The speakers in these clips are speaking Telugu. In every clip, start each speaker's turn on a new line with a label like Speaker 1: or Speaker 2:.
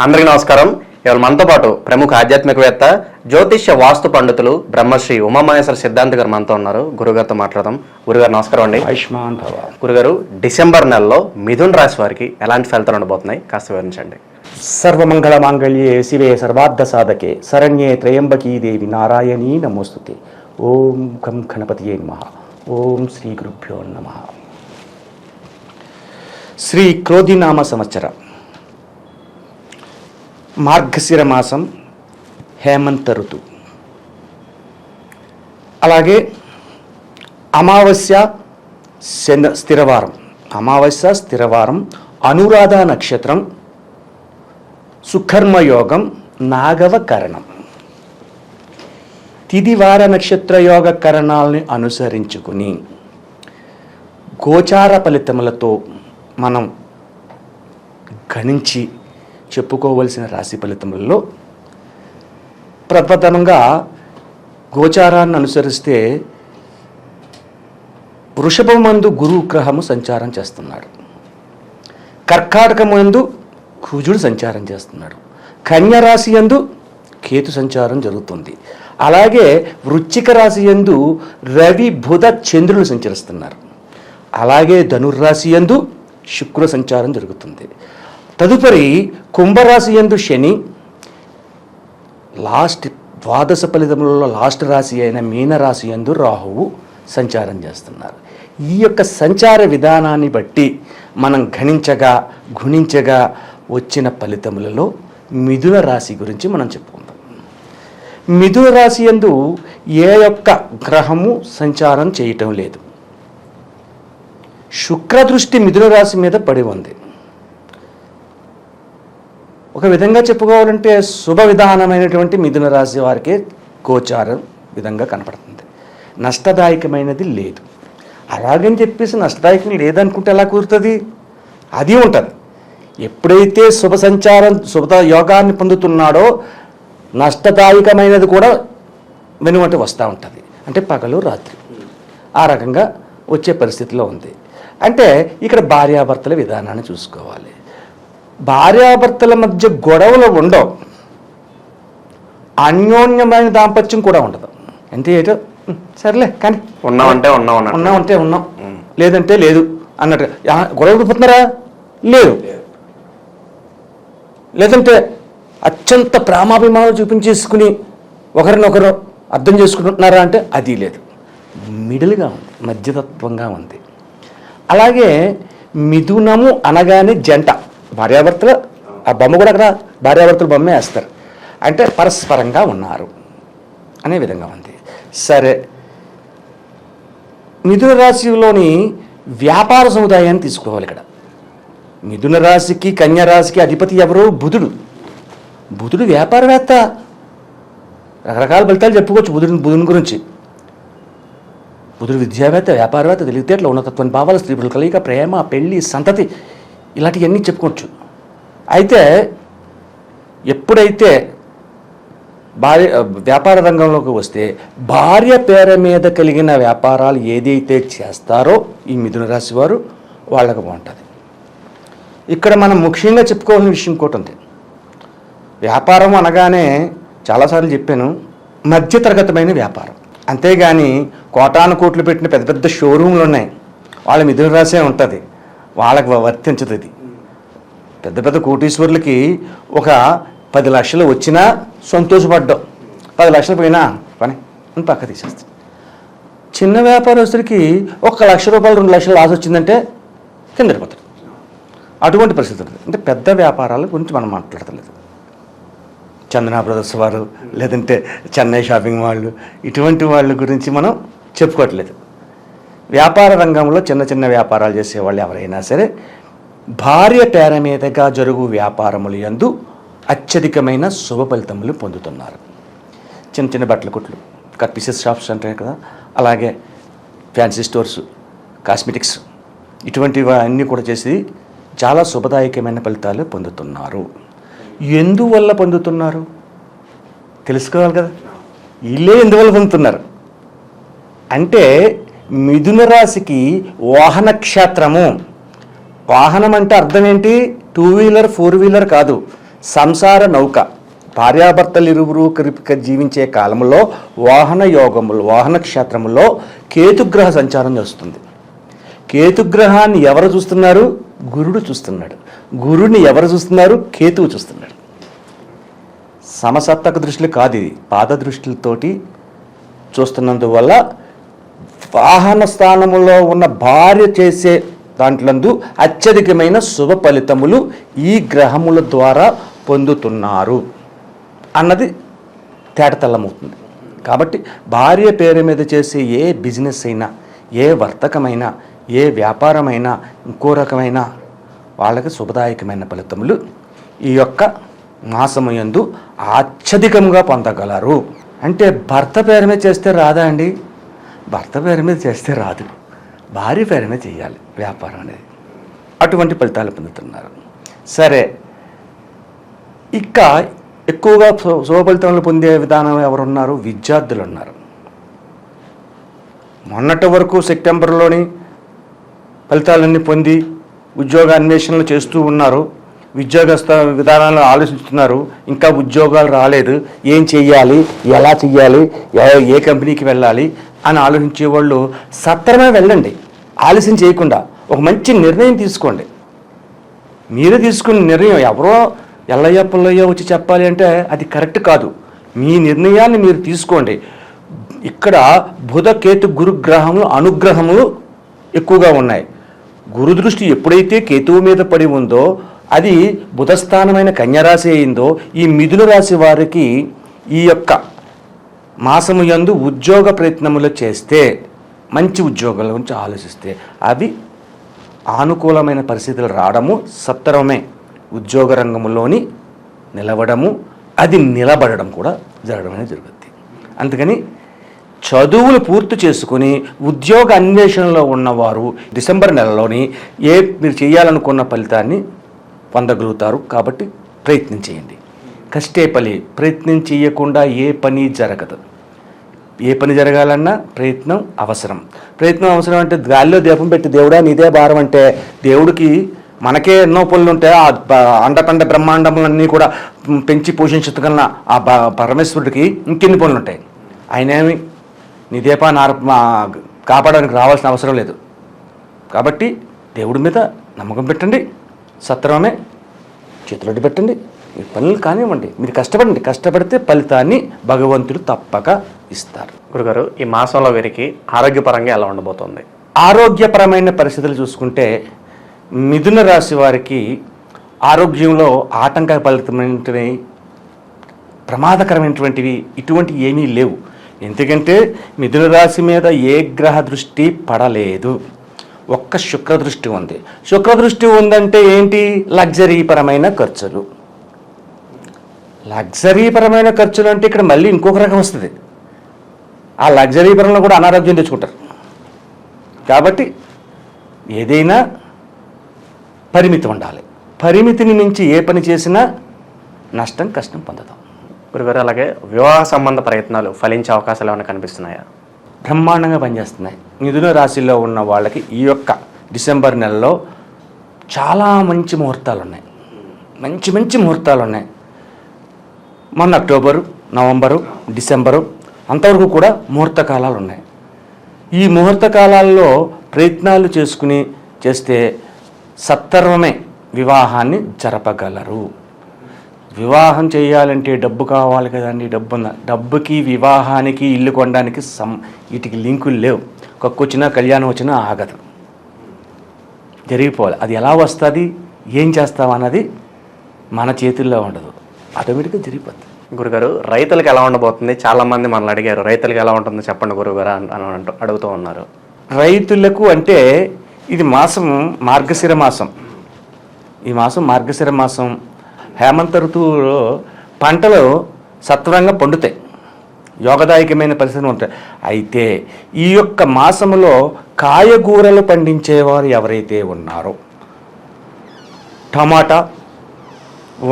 Speaker 1: అందరికీ నమస్కారం. ఇవాళ మనతో పాటు ప్రముఖ ఆధ్యాత్మికవేత్త, జ్యోతిష్య వాస్తు పండితులు బ్రహ్మశ్రీ ఉమామహేశ్వర సిద్ధాంత్ గారు మనతో ఉన్నారు. గురుగారితో మాట్లాడదాం. గురుగారు నమస్కారం అండి.
Speaker 2: ఆయుష్మాన్ భవ.
Speaker 1: గురుగారు, డిసెంబర్ నెలలో మిథున్ రాశి వారికి ఎలాంటి ఫలితాలు ఉండబోతున్నాయి కాస్త వివరించండి.
Speaker 2: సర్వమంగళ మాంగళ్యే శివే సర్వార్థ సాధకే శరణ్యే త్రయంబకీ దేవి నారాయణీ నమోస్తుతే. ఓం గం గణపతియే నమః. ఓం శ్రీ గురుభ్యో నమః. శ్రీ క్రోధినామ సంవత్సర మార్గశిర మాసం, హేమంత ఋతువు. అలాగే అమావాస్య స్థిరవారం, అనురాధ నక్షత్రం, సుకర్మయోగం, నాగవ కరణం. తిదివార నక్షత్ర యోగ కరణాలని అనుసరించుకుని గోచార ఫలితములతో మనం గణించి చెప్పుకోవలసిన రాశి ఫలితములలో ప్రప్రథమంగా గోచారాన్ని అనుసరిస్తే వృషభమందు గురు గ్రహము సంచారం చేస్తున్నాడు. కర్కాటకమందు కుజుడు సంచారం చేస్తున్నాడు. కన్య రాశి యందు కేతు సంచారం జరుగుతుంది. అలాగే వృశ్చిక రాశి యందు రవి, బుధ, చంద్రులు సంచరిస్తున్నారు. అలాగే ధనుర్రాశి యందు శుక్ర సంచారం జరుగుతుంది. తదుపరి కుంభరాశి యందు శని, ద్వాదశ ఫలితములలో లాస్ట్ రాశి అయిన మీనరాశి యందు రాహువు సంచారం చేస్తున్నారు. ఈ యొక్క సంచార విధానాన్ని బట్టి మనం గుణించగా వచ్చిన ఫలితములలో మిథున రాశి గురించి మనం చెప్పుకుందాం. మిథున రాశి యందు ఏ యొక్క గ్రహము సంచారం చేయటం లేదు. శుక్రదృష్టి మిథున రాశి మీద పడి ఉంది. ఒక విధంగా చెప్పుకోవాలంటే శుభ విధానమైనటువంటి మిథున రాశి వారికి గోచారం విధంగా కనపడుతుంది. నష్టదాయకమైనది లేదు. అలాగని చెప్పేసి నష్టదాయకం లేదనుకుంటే ఎలా కుదురుతుంది? అది ఉంటుంది. ఎప్పుడైతే శుభ యోగాన్ని పొందుతున్నాడో నష్టదాయకమైనది కూడా వెనువంటి వస్తూ ఉంటుంది. అంటే పగలు రాత్రి ఆ రకంగా వచ్చే పరిస్థితిలో ఉంది. అంటే ఇక్కడ భార్యాభర్తల విధానాన్ని చూసుకోవాలి. భార్యాభర్తల మధ్య గొడవలు ఉండవు, అన్యోన్యమైన దాంపత్యం కూడా ఉండదు. అంటే ఏటో సర్లే కానీ ఉన్నామంటే ఉన్నాం, లేదంటే లేదు అన్నట్టుగా గొడవలు పోతున్నారా? లేదు. లేదంటే అత్యంత ప్రేమాభిమానాలు చూపించేసుకుని ఒకరినొకరు అర్థం చేసుకుంటున్నారా అంటే అది లేదు. మిడిల్గా ఉంది, మధ్యతత్వంగా ఉంది. అలాగే మిథునము అనగానే జంట, భార్యాభర్తలు, ఆ బొమ్మ కూడా అక్కడ భార్యాభర్తలు బొమ్మే వేస్తారు. అంటే పరస్పరంగా ఉన్నారు అనే విధంగా ఉంది. సరే, మిథున రాశిలోని వ్యాపార సముదాయాన్ని తీసుకోవాలి. ఇక్కడ మిథున రాశికి కన్య రాశికి అధిపతి ఎవరు? బుధుడు వ్యాపారవేత్త. రకరకాల ఫలితాలు చెప్పుకోవచ్చు బుధుని గురించి. బుధుడు విద్యావేత్త, వ్యాపారవేత్త, తెలివితేటలు, ఉన్నతత్వం, భావాలు, స్త్రీ పురుషుల కలయిక, ప్రేమ, పెళ్లి, సంతతి, ఇలాంటివన్నీ చెప్పుకోవచ్చు. అయితే ఎప్పుడైతే వ్యాపార రంగంలోకి వస్తే భార్య పేర మీద కలిగిన వ్యాపారాలు ఏదైతే చేస్తారో ఈ మిథున రాశి వారు, వాళ్ళకు బాగుంటుంది. ఇక్కడ మనం ముఖ్యంగా చెప్పుకోవాల్సిన విషయం ఇంకోటి ఉంది. వ్యాపారం అనగానే చాలాసార్లు చెప్పాను, మధ్యతరగతమైన వ్యాపారం. అంతేగాని కోటాను కోట్లు పెట్టిన పెద్ద పెద్ద షోరూమ్లు ఉన్నాయి, వాళ్ళ మిథున రాశే ఉంటుంది, వాళ్ళకి వర్తించదు. ఇది పెద్ద పెద్ద కోటీశ్వరులకి ఒక 10 లక్షలు వచ్చినా సంతోషపడ్డాం, 10 లక్షలు పోయినా పని అని పక్క తీసేస్తాం. చిన్న వ్యాపారస్తుడికి 1 లక్ష రూపాయలు 2 లక్షలు లాస్ వచ్చిందంటే కిందడిపోతాడు. అటువంటి పరిస్థితి ఉంటుంది. అంటే పెద్ద వ్యాపారాల గురించి మనం మాట్లాడతలేదు. చందన బ్రదర్స్ వారు, లేదంటే చెన్నై షాపింగ్ వాళ్ళు, ఇటువంటి వాళ్ళ గురించి మనం చెప్పుకోవట్లేదు. వ్యాపార రంగంలో చిన్న చిన్న వ్యాపారాలు చేసేవాళ్ళు ఎవరైనా సరే భార్య పేర మీదగా జరుగు వ్యాపారములు యందు అత్యధికమైన శుభ ఫలితములు పొందుతున్నారు. చిన్న చిన్న బట్టల కుట్లు, పీసెస్ షాప్స్ అంటాయి కదా, అలాగే ఫ్యాన్సీ స్టోర్స్, కాస్మెటిక్స్, ఇటువంటివి అన్నీ కూడా చేసి చాలా శుభదాయకమైన ఫలితాలు పొందుతున్నారు. ఎందువల్ల పొందుతున్నారు తెలుసుకోవాలి కదా. వీళ్ళే ఎందువల్ల పొందుతున్నారు అంటే మిథున రాశికి వాహన క్షేత్రము. వాహనం అంటే అర్థం ఏంటి? 2 వీలర్ 4 వీలర్ కాదు, సంసార నౌక భార్యాభర్తలు ఇరువురు జీవించే కాలంలో వాహన యోగములు వాహన క్షేత్రములో కేతుగ్రహ సంచారం చేస్తుంది. కేతుగ్రహాన్ని ఎవరు చూస్తున్నారు? గురుడు చూస్తున్నాడు. గురుడిని ఎవరు చూస్తున్నారు? కేతువు చూస్తున్నాడు. సమసత్తక దృష్టిలు కాదు, ఇది పాద దృష్టిలతోటి చూస్తున్నందువల్ల వాహన స్థానములో ఉన్న భార్య చేసే దాంట్లందు అత్యధికమైన శుభ ఫలితములు ఈ గ్రహముల ద్వారా పొందుతున్నారు అన్నది తేటతెల్లమవుతుంది. కాబట్టి భార్య పేరు మీద చేసే ఏ బిజినెస్ అయినా, ఏ వర్తకమైనా, ఏ వ్యాపారమైనా, ఇంకో రకమైన వాళ్ళకి శుభదాయకమైన ఫలితములు ఈ యొక్క మాసము యందు అత్యధికంగా పొందగలరు. అంటే భర్త పేరు మీద చేస్తే రాదా అండి? భర్త పేరు మీద చేస్తే రాదు, భార్య పేరు మీద చేయాలి వ్యాపారం అనేది. అటువంటి ఫలితాలు పొందుతున్నారు. సరే, ఇక ఎక్కువగా శుభ ఫలితాలు పొందే విధానం ఎవరున్నారు? విద్యార్థులు ఉన్నారు. మొన్నటి వరకు సెప్టెంబర్లోని ఫలితాలన్నీ పొంది ఉద్యోగ అన్వేషణలు చేస్తూ ఉన్నారు. ఉద్యోగస్థ విధానాలు ఆలోచిస్తున్నారు. ఇంకా ఉద్యోగాలు రాలేదు, ఏం చెయ్యాలి, ఎలా చెయ్యాలి, ఏ కంపెనీకి వెళ్ళాలి అని ఆలోచించే వాళ్ళు సత్వరమే వెళ్ళండి. ఆలస్యం చేయకుండా ఒక మంచి నిర్ణయం తీసుకోండి. మీరే తీసుకున్న నిర్ణయం ఎవరో ఎల్లయ్య పుల్లయ్య వచ్చి చెప్పాలి అంటే అది కరెక్ట్ కాదు. మీ నిర్ణయాన్ని మీరు తీసుకోండి. ఇక్కడ బుధ కేతు గురు గ్రహములు అనుగ్రహములు ఎక్కువగా ఉన్నాయి. గురు దృష్టి ఎప్పుడైతే కేతువు మీద పడి ఉందో, అది బుధస్థానమైన కన్యరాశి అయిందో, ఈ మిథున రాశి వారికి ఈ యొక్క మాసము యందు ఉద్యోగ ప్రయత్నములు చేస్తే, మంచి ఉద్యోగాల గురించి ఆలోచిస్తే అవి అనుకూలమైన పరిస్థితులు రావడము, సత్వరమే ఉద్యోగ రంగంలోని నిలవడము, అది నిలబడడం కూడా జరగడం అనేది జరుగుతుంది. అందుకని చదువులు పూర్తి చేసుకుని ఉద్యోగ అన్వేషణలో ఉన్నవారు డిసెంబర్ నెలలోని మీరు చేయాలనుకున్న ఫలితాన్ని పొందగలుగుతారు. కాబట్టి ప్రయత్నం చేయండి. కష్టే పని, ప్రయత్నం చేయకుండా ఏ పని జరగదు. ఏ పని జరగాలన్నా ప్రయత్నం అవసరం. ప్రయత్నం అవసరం అంటే గాలిలో దీపం పెట్టి దేవుడా నీదే భారం అంటే దేవుడికి మనకే ఎన్నో పనులు ఉంటాయి. ఆ అండపండ బ్రహ్మాండములన్నీ కూడా పెంచి పోషించగలన ఆ పరమేశ్వరుడికి ఇంకెన్ని పనులు ఉంటాయి. ఆయన ఏమి నీ దీపా కాపాడడానికి రావాల్సిన అవసరం లేదు. కాబట్టి దేవుడి మీద నమ్మకం పెట్టండి, సత్వరమే చేతులొడ్డి పెట్టండి, మీ పనులు కానివ్వండి. మీరు కష్టపడండి. కష్టపడితే ఫలితాన్ని భగవంతుడు తప్పక ఇస్తారు.
Speaker 1: గురుగారు, ఈ మాసంలో వీరికి ఆరోగ్యపరంగా ఎలా ఉండబోతుంది?
Speaker 2: ఆరోగ్యపరమైన పరిస్థితులు చూసుకుంటే మిథున రాశి వారికి ఆరోగ్యంలో ఆటంకపరితమైనటువంటి ప్రమాదకరమైనటువంటివి ఇటువంటి ఏమీ లేవు. ఎందుకంటే మిథున రాశి మీద ఏ గ్రహ దృష్టి పడలేదు, ఒక్క శుక్ర దృష్టి ఉంది. శుక్ర దృష్టి ఉందంటే ఏంటి? లగ్జరీపరమైన ఖర్చులు. లగ్జరీపరమైన ఖర్చులు అంటే ఇక్కడ మళ్ళీ ఇంకొక రకం వస్తుంది. ఆ లగ్జరీపరంలో కూడా అనారోగ్యం తెచ్చుకుంటారు. కాబట్టి ఏదైనా పరిమితి ఉండాలి. పరిమితిని మించి ఏ పని చేసినా నష్టం కష్టం పొందదాం.
Speaker 1: గురుగారు, అలాగే వివాహ సంబంధ ప్రయత్నాలు ఫలించే అవకాశాలు ఏమైనా కనిపిస్తున్నాయా?
Speaker 2: బ్రహ్మాండంగా పనిచేస్తున్నాయి. మిథున రాశిలో ఉన్న వాళ్ళకి ఈ యొక్క డిసెంబర్ నెలలో చాలా మంచి ముహూర్తాలు ఉన్నాయి. మంచి మంచి ముహూర్తాలు ఉన్నాయి. మొన్న అక్టోబరు, నవంబరు, డిసెంబరు అంతవరకు కూడా ముహూర్త కాలాలు ఉన్నాయి. ఈ ముహూర్త కాలాల్లో ప్రయత్నాలు చేస్తే సత్వరమే వివాహాన్ని జరపగలరు. వివాహం చేయాలంటే డబ్బు కావాలి కదండి. డబ్బుకి వివాహానికి ఇల్లు కొనడానికి వీటికి లింకులు లేవు. కక్కొచ్చినా కళ్యాణం వచ్చినా ఆగదు, జరిగిపోవాలి. అది ఎలా వస్తుంది, ఏం చేస్తామన్నది మన చేతుల్లో ఉండదు, ఆటోమేటిక్గా జరిగిపోతుంది.
Speaker 1: గురుగారు, రైతులకు ఎలా ఉండబోతుంది? చాలామంది మనల్ని అడిగారు, రైతులకు ఎలా ఉంటుందో చెప్పండి గురుగారు అని అడుగుతూ ఉన్నారు.
Speaker 2: రైతులకు అంటే ఇది మాసం మార్గశిర మాసం. ఈ మాసం మార్గశిర మాసం. హేమంత ఋతువులో పంటలు సత్వరంగా పండుతాయి, యోగదాయకమైన పరిస్థితులు ఉంటాయి. అయితే ఈ యొక్క మాసములో కాయగూరలు పండించేవారు ఎవరైతే ఉన్నారో, టమాటా,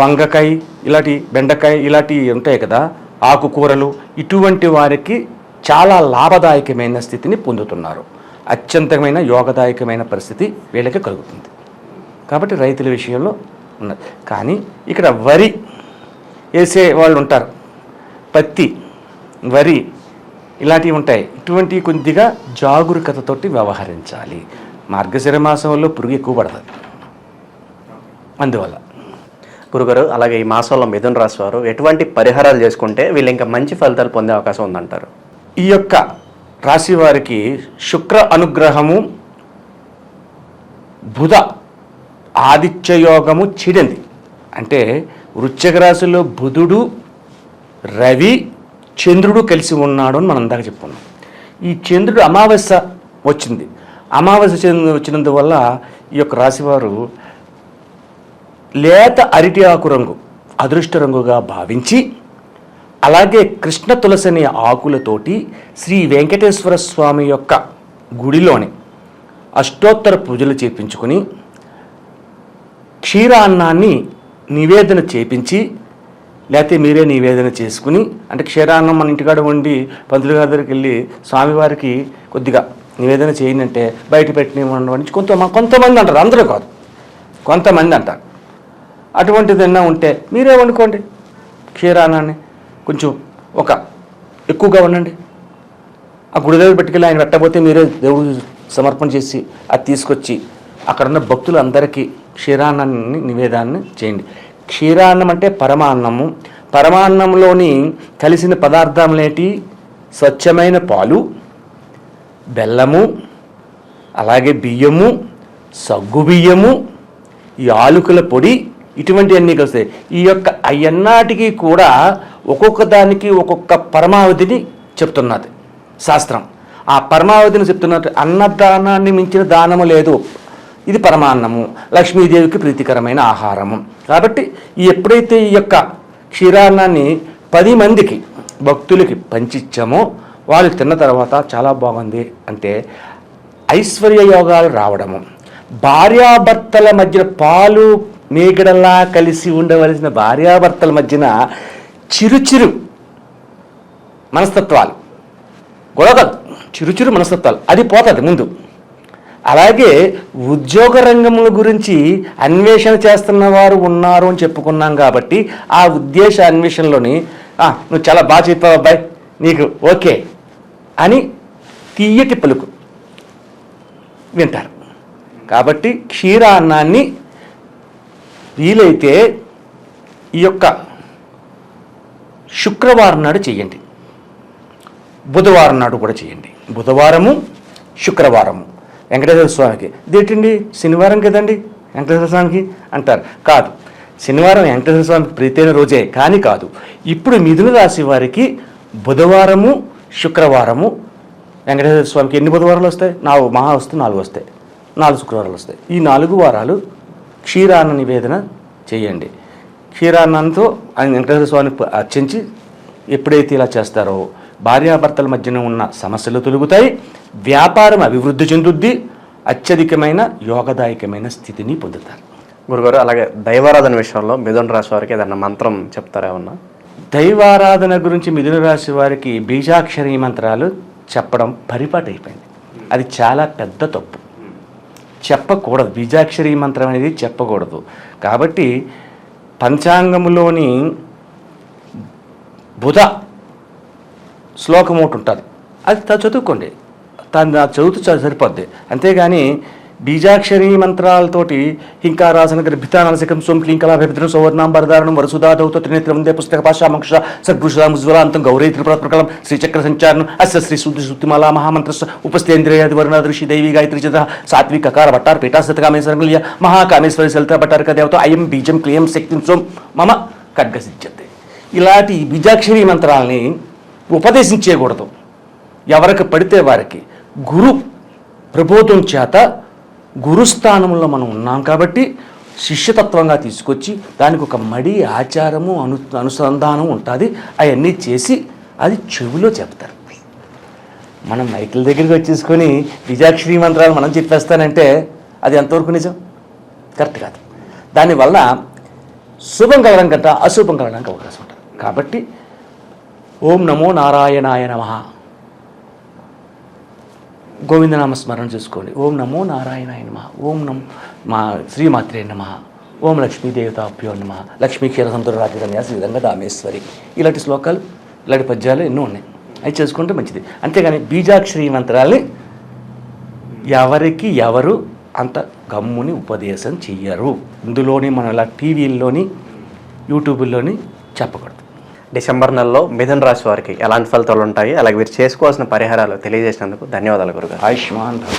Speaker 2: వంగకాయ, ఇలాంటి బెండకాయ ఇలాంటివి ఉంటాయి కదా, ఆకుకూరలు, ఇటువంటి వారికి చాలా లాభదాయకమైన స్థితిని పొందుతున్నారు. అత్యంతమైన యోగదాయకమైన పరిస్థితి వీళ్ళకి కలుగుతుంది. కాబట్టి రైతుల విషయంలో ఉన్నది. కానీ ఇక్కడ వరి వేసే వాళ్ళు ఉంటారు, పత్తి, వరి ఇలాంటివి ఉంటాయి. ఇటువంటి కొద్దిగా జాగరూకతతోటి వ్యవహరించాలి. మార్గశిర మాసంలో పురుగు ఎక్కువ పడుతుంది. అందువల్ల
Speaker 1: గురుగారు, అలాగే ఈ మాసంలో మిథున రాశి వారు ఎటువంటి పరిహారాలు చేసుకుంటే వీళ్ళు ఇంకా మంచి ఫలితాలు పొందే అవకాశం ఉందంటారు?
Speaker 2: ఈ యొక్క రాశి వారికి శుక్ర అనుగ్రహము, బుధ ఆదిత్య యోగము చెడింది. అంటే వృశ్చిక రాశిలో బుధుడు, రవి, చంద్రుడు కలిసి ఉన్నాడు అని మనం ఇందాక చెప్పుకున్నాం. ఈ చంద్రుడు అమావాస్య వచ్చింది. అమావాస్య వచ్చినందువల్ల ఈ యొక్క రాశివారు లేత అరటి ఆకు రంగు అదృష్ట రంగుగా భావించి, అలాగే కృష్ణ తులసి అనే ఆకులతోటి శ్రీ వెంకటేశ్వర స్వామి యొక్క గుడిలోని అష్టోత్తర పూజలు చేపించుకొని క్షీరాన్నాన్ని నివేదన చేపించి, లేకపోతే మీరే నివేదన చేసుకుని, అంటే క్షీరాన్నం మన ఇంటికాడ వండి పంతులు గారి దగ్గరికి వెళ్ళి స్వామివారికి కొద్దిగా నివేదన చేయండి బయట పెట్టినటువంటి కొంతమంది అంటారు, అందరూ కాదు, కొంతమంది అంటారు. అటువంటిదన్నా ఉంటే మీరే వండుకోండి. క్షీరాన్నాన్ని కొంచెం ఎక్కువగా వండండి. ఆ గుడి దగ్గర పెట్టుకెళ్ళి ఆయన పెట్టకపోతే మీరే దేవుడు సమర్పణ చేసి అది తీసుకొచ్చి అక్కడున్న భక్తులందరికీ క్షీరాన్నాన్ని నివేదాన్ని చేయండి. క్షీరాన్నం అంటే పరమాన్నము. పరమాన్నంలోని కలిసిన పదార్థాలేంటి? స్వచ్ఛమైన పాలు, బెల్లము, అలాగే బియ్యము, సగ్గు బియ్యము, యాలకుల పొడి, ఇటువంటివన్నీ కలుస్తాయి. ఈ యొక్క అయ్యన్నాటికి కూడా ఒక్కొక్క దానికి ఒక్కొక్క పరమావధిని చెప్తున్నది శాస్త్రం. ఆ పరమావధిని చెప్తున్నట్టు అన్నదానాన్ని మించిన దానము లేదు. ఇది పరమాన్నము, లక్ష్మీదేవికి ప్రీతికరమైన ఆహారము. కాబట్టి ఎప్పుడైతే ఈ యొక్క క్షీరాన్నాన్ని 10 మందికి భక్తులకి పంచిచ్చామో వాళ్ళు తిన్న తర్వాత చాలా బాగుంది అంటే ఐశ్వర్య యోగాలు రావడము, భార్యాభర్తల మధ్యన పాలు మేగడలా కలిసి ఉండవలసిన భార్యాభర్తల మధ్యన చిరుచిరు మనస్తత్వాలు, గొడవ చిరుచిరు మనస్తత్వాలు అది పోతుంది ముందు. అలాగే ఉద్యోగ రంగముల గురించి అన్వేషణ చేస్తున్న వారు ఉన్నారు అని చెప్పుకున్నాం కాబట్టి ఆ ఉద్దేశ అన్వేషణలోని నువ్వు చాలా బాగా చెప్పావు అబ్బాయి, నీకు ఓకే అని తీయటి పలుకు వింటారు. కాబట్టి క్షీరాన్నాన్ని వీలైతే ఈ యొక్క శుక్రవారం నాడు చేయండి, బుధవారం నాడు కూడా చేయండి. బుధవారము, శుక్రవారము వెంకటేశ్వర స్వామికి. ఇదేంటండి శనివారం కదండి వెంకటేశ్వర స్వామికి అంటారు. కాదు, శనివారం వెంకటేశ్వర స్వామికి ప్రీతైన రోజే, కానీ కాదు. ఇప్పుడు మిథున రాశి వారికి బుధవారము, శుక్రవారము వెంకటేశ్వర స్వామికి ఎన్ని బుధవారాలు వస్తాయి? 4 మహా వస్తే 4 వస్తాయి, 4 శుక్రవారాలు వస్తాయి. ఈ 4 వారాలు క్షీరాన్న నివేదన చేయండి. క్షీరాన్నంతో ఆయన వెంకటేశ్వర స్వామిని అర్చించి ఎప్పుడైతే ఇలా చేస్తారో భార్యాభర్తల మధ్యన ఉన్న సమస్యలు తొలుగుతాయి, వ్యాపారం అభివృద్ధి చెందుద్ది, అత్యధికమైన యోగదాయకమైన స్థితిని పొందుతారు.
Speaker 1: గురుగారు, అలాగే దైవారాధన విషయంలో మిథున రాశి వారికి ఏదన్నా మంత్రం చెప్తారా ఏమన్నా?
Speaker 2: దైవారాధన గురించి మిథున రాశి వారికి బీజాక్షరి మంత్రాలు చెప్పడం పరిపాటి అయిపోయింది. అది చాలా పెద్ద తప్పు, చెప్పకూడదు. బీజాక్షరి మంత్రం అనేది చెప్పకూడదు. కాబట్టి పంచాంగములోని బుధ శ్లోకం ఒకటి ఉంటుంది, అది చదువుకోండి, చదువుతూ సరిపోద్ది. అంతేగాని బీజాక్షరి మంత్రాలతోటి హింకారాసన గర్భితానలసికం సోం క్లీంకలాభిద్రం సౌవర్ణాం వరదారణం వరసుధాదౌతో త్రినేత్రం వందే పుస్తక భాషామంక్ష సద్భుషాముజ్వలాంతం గౌరీ త్రిపురకలం శ్రీచక్ర సంచారణం అస్య శ్రీ శుద్ధి శుద్ధిమాలా మహామంత్రస్వ ఉపస్థేంద్రియాది వర్ణదృషి దైవీ గాయత్రి చ సాత్విక అకార భట్టార్ పీఠాసత కామేశ్వరంగల్య మహాకామేశ్వరి సలిత భట్టారిక దేవత అయం బీజం క్లియం శక్తిం సోం మమ ఖడ్గసిద్ధ్యతే. ఇలాంటి బీజాక్షరి మంత్రాలని ఉపదేశించేయకూడదు ఎవరికి పడితే వారికి. గురు ప్రబోధం చేత గురుస్థానంలో మనం ఉన్నాం కాబట్టి శిష్యతత్వంగా తీసుకొచ్చి దానికి ఒక మడి ఆచారము అనుసంధానం ఉంటుంది. అవన్నీ చేసి అది చెవిలో చెప్తారు. మనం మైకుల దగ్గరికి వచ్చేసుకొని బీజాక్షరి మంత్రాలు మనం చెప్పేస్తానంటే అది ఎంతవరకు నిజం? కరెక్ట్ కాదు. దానివల్ల శుభం కలగడం కంటే అశుభం కలగడానికి అవకాశం ఉంటుంది. కాబట్టి ఓం నమో నారాయణాయ నమః గోవిందనామ స్మరణ చేసుకోండి. ఓం నమో నారాయణాయ నమః, ఓం నమో శ్రీమాత్రే నమః, ఓం లక్ష్మీదేవతాభ్యో నమ, లక్ష్మీ క్షీరసంతుర రాజకన్యాస విధంగా దామేశ్వరి, ఇలాంటి శ్లోకాలు ఇలాంటి పద్యాలు ఎన్నో ఉన్నాయి. అవి చేసుకుంటే మంచిది. అంతేగాని బీజాక్షరి మంత్రాల్ని ఎవరికి ఎవరు అంత గమ్ముని ఉపదేశం చెయ్యరు. ఇందులోని మన ఇలా టీవీల్లోని యూట్యూబ్లోని చెప్పకూడదు.
Speaker 1: డిసెంబర్ నెలలో మిథున రాశి వారికి ఎలాంటి ఫలితాలు ఉంటాయి, అలాగే వీరు చేసుకోవాల్సిన పరిహారాలు తెలియజేసినందుకు ధన్యవాదాలు గురుగారు.
Speaker 2: ఆయుష్మాన్ భవ.